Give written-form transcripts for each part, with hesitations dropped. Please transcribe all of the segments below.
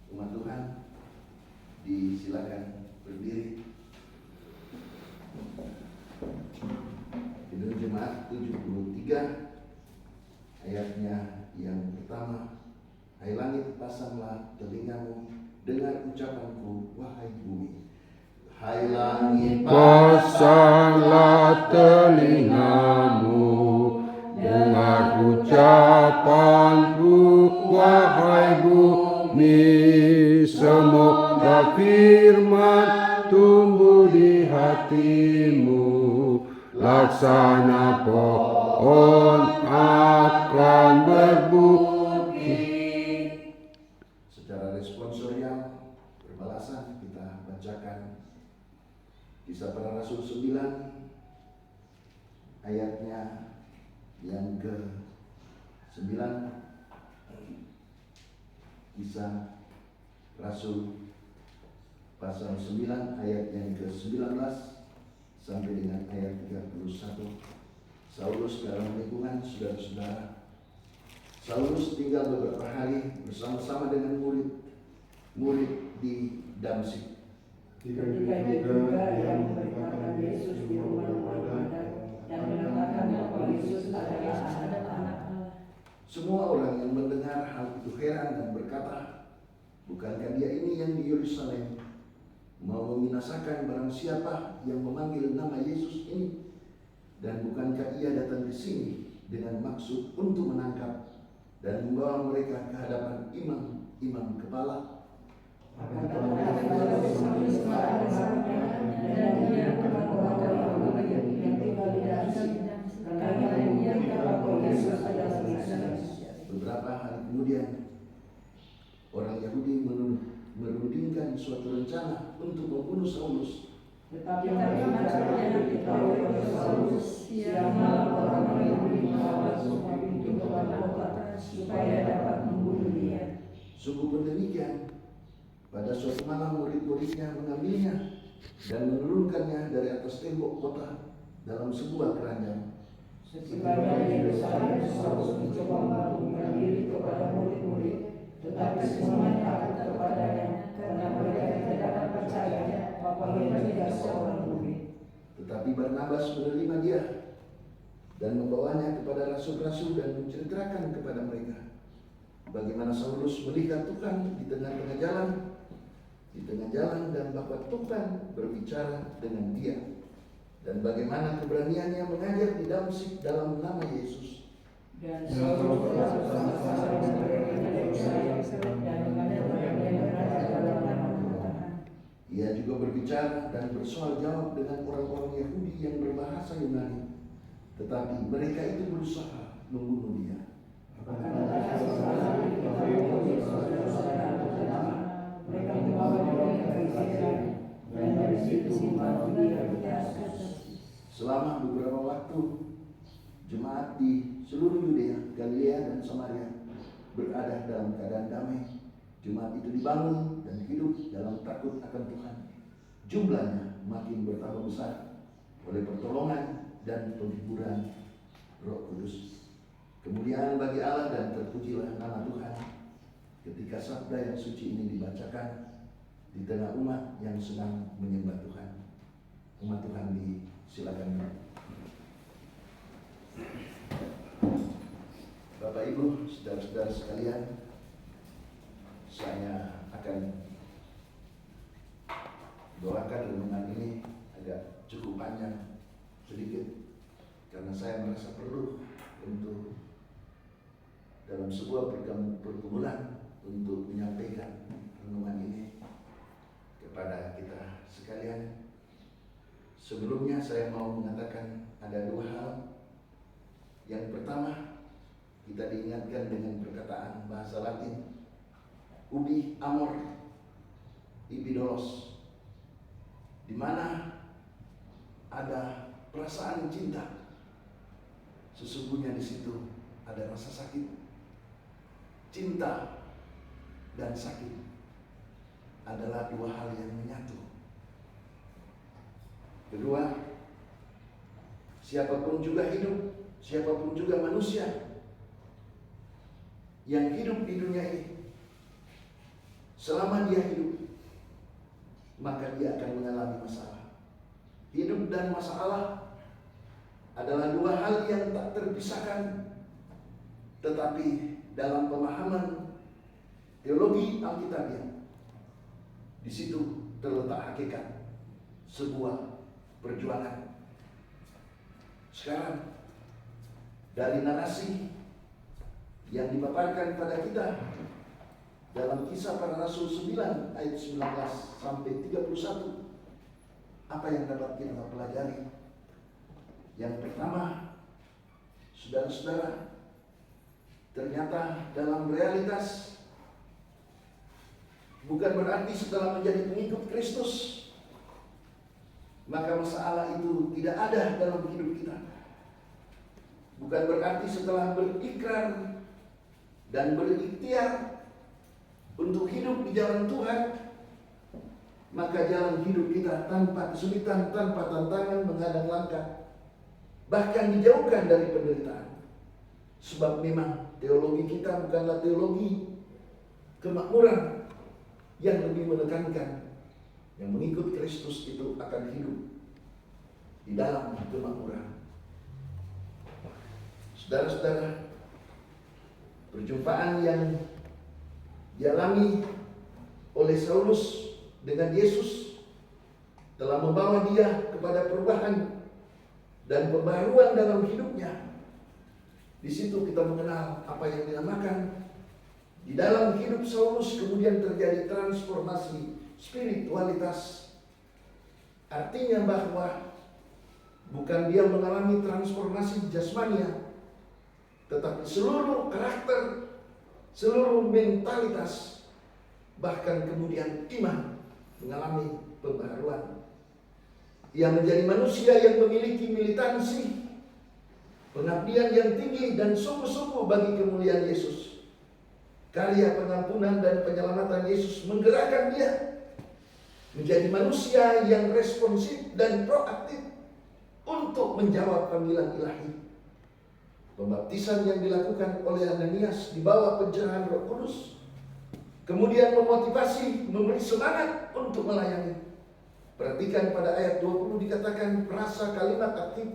Umat Tuhan, disilakan berdiri. Judul Jemaat 73 ayatnya yang pertama. Hai langit, pasanglah telingamu, dengar ucapanku, wahai bumi. Hai langit, pasanglah telingamu, dengar ucapanku, wahai bumi. Semoga firman tumbuh di hatimu, laksana pohon akan berbukit. Secara responsorial berbalasan kita bacakan Kisah Para Rasul 9 ayatnya yang ke-9. Kisah Rasul pasal 9 ayat yang ke-19 sampai dengan ayat 31. Saulus dalam lingkungan saudara-saudara. Saulus tinggal beberapa hari bersama-sama dengan murid di Damsyik. Ketika juga yang memberitakan Yesus di rumah-rumah ibadat dan mengatakan bahwa Yesus adalah anak Allah. Semua orang yang mendengar hal itu heran dan berkata, bukankah dia ini yang di Yerusalem mau membinasakan barang siapa yang memanggil nama Yesus ini? Dan bukankah ia datang ke sini dengan maksud untuk menangkap dan membawa mereka ke hadapan imam kepala? Beberapa hari kemudian, orang Yahudi merundingkan suatu rencana untuk membunuh Saulus. Tetapi mereka yang diketahui oleh Saulus, siang malam orang Yahudi membawa semua pintu gerbang kota supaya dapat membunuh dia. Sungguh pun demikian. Pada suatu malam murid-muridnya mengambilnya dan menurunkannya dari atas tembok kota dalam sebuah keranjang. Sesudah Yerusalem, Saulus mencoba mengagungkan diri kepada murid-murid, tetapi semuanya takut kepadanya karena mereka tidak dapat percaya bahwa ia tidak seorang murid. Tetapi Barnabas menerima dia dan membawanya kepada rasul-rasul dan menceritakan kepada mereka bagaimana Saulus melihat Tuhan di tengah-tengah jalan dan bahwa Tuhan berbicara dengan dia, dan bagaimana keberaniannya mengajar di Damsyik dalam nama Yesus. Dan Saulus bersama-sama dengan mereka di Yerusalem dan mengajar mereka dalam nama Tuhan. Ia juga berbicara dan bersoal jawab dengan orang-orang Yahudi yang berbahasa Yunani, tetapi mereka itu berusaha membunuh dia. Mereka membawa dia ke Israel dan dari situ membantu dia berjalan. Selama beberapa waktu, jemaat di seluruh Yudea, Galilea, dan Samaria berada dalam keadaan damai. Jemaat itu dibangun dan hidup dalam takut akan Tuhan. Jumlahnya makin bertambah besar oleh pertolongan dan penghiburan Roh Kudus. Kemuliaan bagi Allah dan terpujilah nama Tuhan ketika sabda yang suci ini dibacakan di tengah umat yang sedang menyembah Tuhan. Umat Tuhan disilakan. Bapak Ibu, saudara-saudara sekalian, saya akan doakan renungan ini agak cukup panjang sedikit karena saya merasa perlu untuk dalam sebuah pergumulan untuk menyampaikan renungan ini kepada kita sekalian. Sebelumnya saya mau mengatakan ada dua hal. Yang pertama, kita diingatkan dengan perkataan bahasa Latin ubi amor ibidolos, di mana ada perasaan cinta, sesungguhnya di situ ada rasa sakit. Cinta dan sakit adalah dua hal yang menyatu. Kedua, siapapun juga hidup, siapapun juga manusia yang hidup di dunia ini, selama dia hidup, maka dia akan mengalami masalah. Hidup dan masalah adalah dua hal yang tak terpisahkan, tetapi dalam pemahaman teologi Alkitabiah, di situ terletak hakikat sebuah perjuangan. Sekarang, dari narasi yang dipaparkan pada kita dalam Kisah Para Rasul 9 ayat 19 sampai 31, apa yang dapat kita pelajari? Yang pertama, saudara-saudara, ternyata dalam realitas bukan berarti setelah menjadi pengikut Kristus maka masalah itu tidak ada dalam hidup kita. Bukan berarti setelah berikrar dan berikhtiar untuk hidup di jalan Tuhan, maka jalan hidup kita tanpa kesulitan, tanpa tantangan, menghadang langkah, bahkan dijauhkan dari penderitaan. Sebab memang teologi kita bukanlah teologi kemakmuran yang lebih menekankan yang mengikut Kristus itu akan hidup di dalam kemakmuran. Saudara-saudara, perjumpaan yang dialami oleh Saulus dengan Yesus telah membawa dia kepada perubahan dan pembaruan dalam hidupnya. Di situ kita mengenal apa yang dinamakan di dalam hidup Saulus kemudian terjadi transformasi spiritualitas. Artinya bahwa bukan dia mengalami transformasi jasmania, tetapi seluruh karakter, seluruh mentalitas, bahkan kemudian iman mengalami pembaharuan. Ia menjadi manusia yang memiliki militansi, pengabdian yang tinggi dan sungguh-sungguh bagi kemuliaan Yesus. Karya pengampunan dan penyelamatan Yesus menggerakkan dia menjadi manusia yang responsif dan proaktif untuk menjawab panggilan ilahi. Pembaptisan yang dilakukan oleh Ananias di bawah pencerahan Roh Kudus kemudian memotivasi, memberi semangat untuk melayani. Perhatikan pada ayat 20 dikatakan rasa kalimat aktif.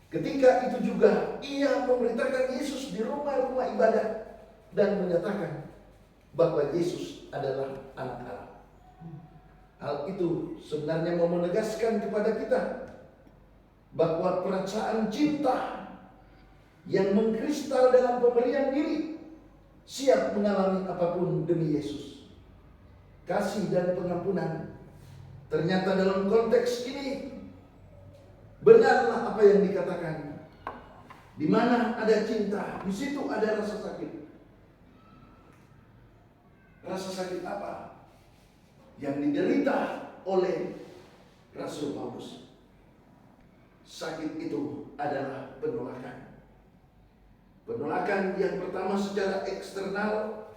Ketika itu juga ia memberitakan Yesus di rumah-rumah ibadah dan menyatakan bahwa Yesus adalah anak Allah. Hal itu sebenarnya mau menegaskan kepada kita bahwa perasaan cinta yang mengkristal dalam pemberian diri, siap mengalami apapun demi Yesus. Kasih dan pengampunan ternyata dalam konteks ini benarlah apa yang dikatakan. Di mana ada cinta, di situ ada rasa sakit. Rasa sakit apa yang diderita oleh Rasul Paulus? Sakit itu adalah penolakan. Penolakan yang pertama secara eksternal,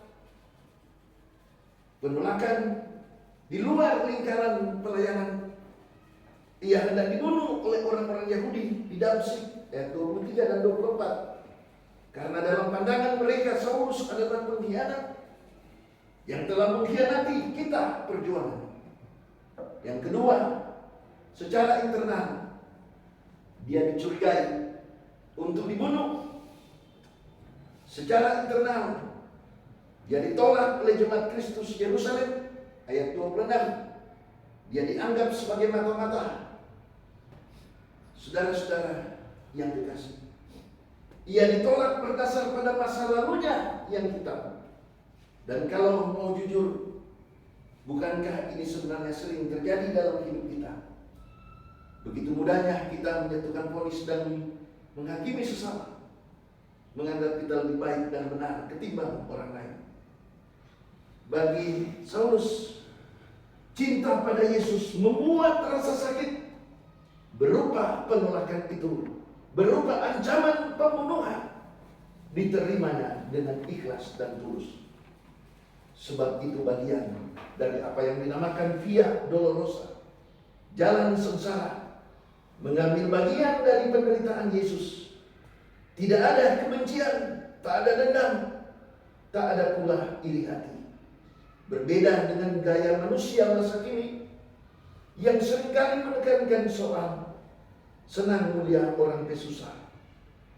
penolakan di luar lingkaran pelayanan. Ia hendak dibunuh oleh orang-orang Yahudi di Damsyik, ayat 23 dan 24. Karena dalam pandangan mereka Saulus adalah pengkhianat yang telah mengkhianati kita perjuangan. Yang kedua, secara internal, dia dicurigai untuk dibunuh. Secara internal, dia ditolak oleh jemaat Kristus Yerusalem, ayat 26. Dia dianggap sebagai mata-mata. Saudara-saudara yang dikasihi, ia ditolak berdasar pada masa lalunya yang hitam. Dan kalau mau jujur, bukankah ini sebenarnya sering terjadi dalam hidup kita? Begitu mudahnya kita menjatuhkan vonis dan menghakimi sesama, menganggap kita lebih baik dan benar ketimbang orang lain. Bagi Saulus, cinta pada Yesus membuat rasa sakit berupa penolakan itu, berupa ancaman pembunuhan, diterimanya dengan ikhlas dan tulus. Sebab itu bagian dari apa yang dinamakan Via Dolorosa, jalan sengsara, mengambil bagian dari penderitaan Yesus. Tidak ada kebencian, tak ada dendam, tak ada pula iri hati. Berbeda dengan gaya manusia masa kini yang seringkali menekankan soal senang mulia orang pesusah,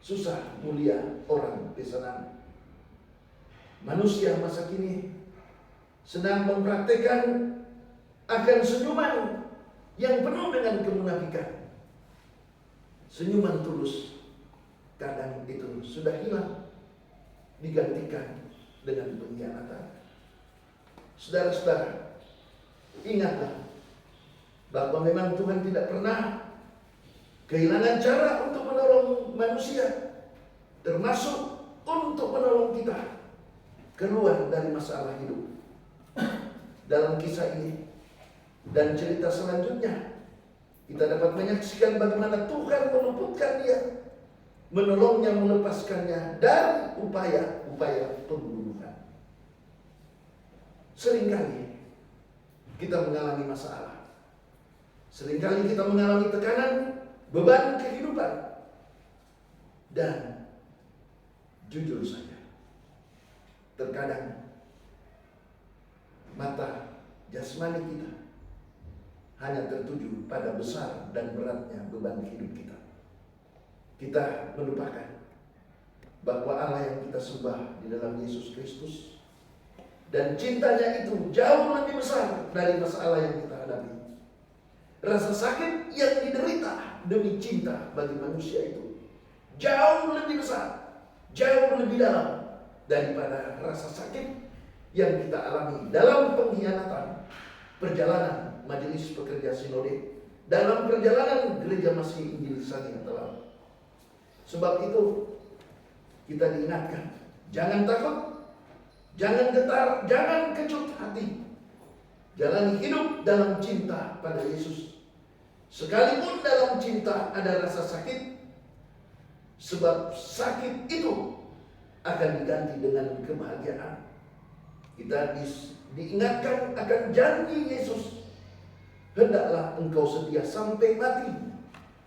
susah mulia orang pesenang. Manusia masa kini senang mempraktekkan akan senyuman yang penuh dengan kemunafikan. Senyuman tulus kadang itu sudah hilang, digantikan dengan pengkhianatan. Saudara-saudara, ingatlah bahwa memang Tuhan tidak pernah kehilangan cara untuk menolong manusia, termasuk untuk menolong kita keluar dari masalah hidup. Dalam kisah ini dan cerita selanjutnya, kita dapat menyaksikan bagaimana Tuhan meluputkan dia, menolongnya, melepaskannya dari upaya-upaya pembunuhan. Seringkali kita mengalami masalah, seringkali kita mengalami tekanan, beban kehidupan, dan jujur saja, terkadang mata jasmani kita hanya tertuju pada besar dan beratnya beban hidup kita. Kita melupakan bahwa Allah yang kita sembah di dalam Yesus Kristus, dan cintanya itu jauh lebih besar dari masalah yang kita hadapi. Rasa sakit yang diderita demi cinta bagi manusia itu jauh lebih besar, jauh lebih dalam daripada rasa sakit yang kita alami dalam pengkhianatan perjalanan Majelis Pekerja Sinode, dalam perjalanan Gereja Masih Injil Sang yang telah. Sebab itu kita diingatkan, jangan takut, jangan getar, jangan kecut hati. Jalani hidup dalam cinta pada Yesus. Sekalipun dalam cinta ada rasa sakit, sebab sakit itu akan diganti dengan kebahagiaan. Kita diingatkan akan janji Yesus, hendaklah engkau setia sampai mati,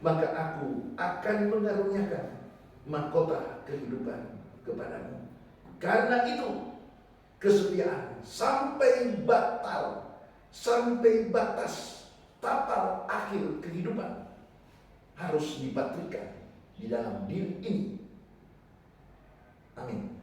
maka aku akan mengaruniakan mahkota kehidupan kepadamu. Karena itu kesetiaan sampai batas tapal akhir kehidupan harus dipatrikan di dalam diri ini. Amin.